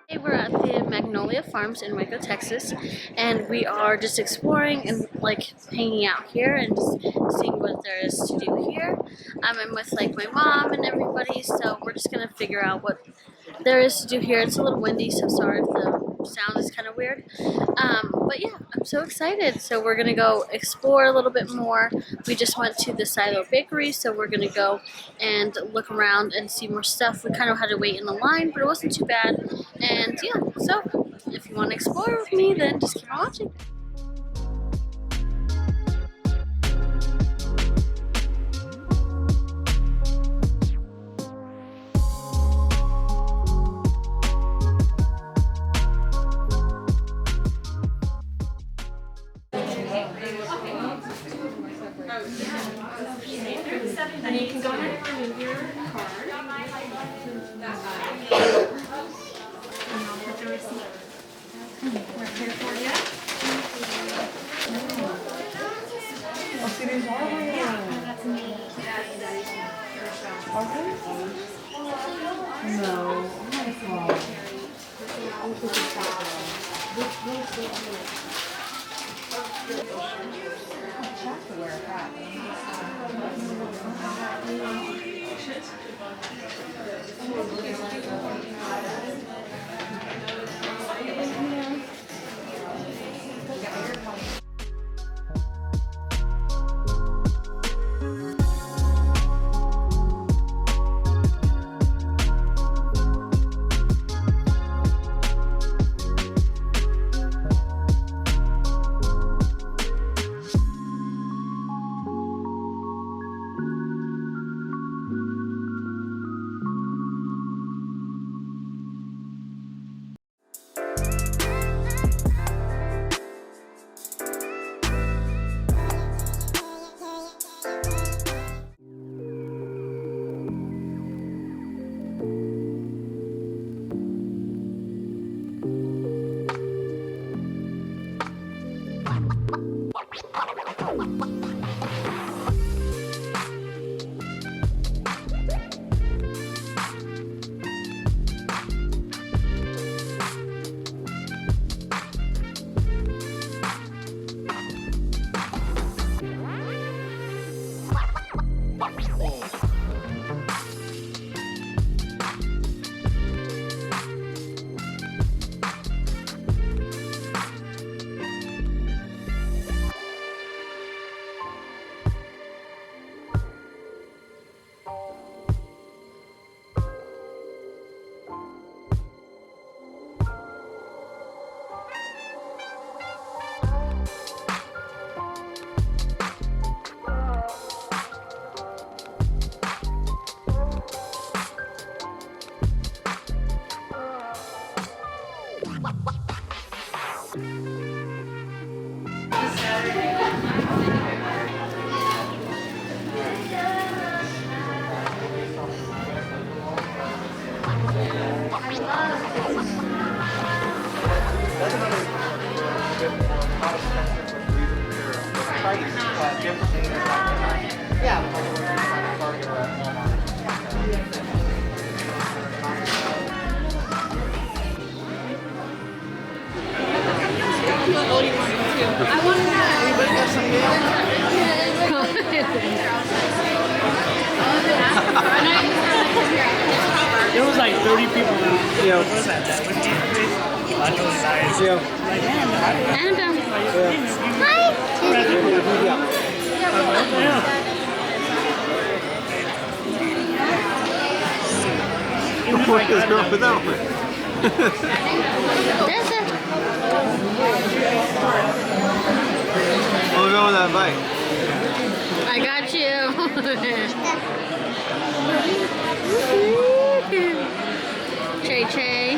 Hey, we're at the Magnolia Farms in Waco, Texas, and we are just exploring and like hanging out here and just seeing what there is to do here. I'm with like my mom and everybody, so we're just gonna figure out what there is to do here. It's a little windy, so sorry if the sound is kind of weird. But yeah, I'm so excited. So we're gonna go explore a little bit more. We just went to the Silo Bakery, so we're gonna go and look around and see more stuff. We kind of had to wait in the line, but it wasn't too bad. And yeah, so if you want to explore with me, then just keep on watching. And you can go ahead and remove your card. And I'll put the receipt right here for you. Oh, see, these are real. Yeah, that's me. Okay. No. There was like 30 people. Yeah. What was that? Yeah. Annabelle. What is wrong with that one? That's it. What's wrong with that bike? I got you. Chay Chay.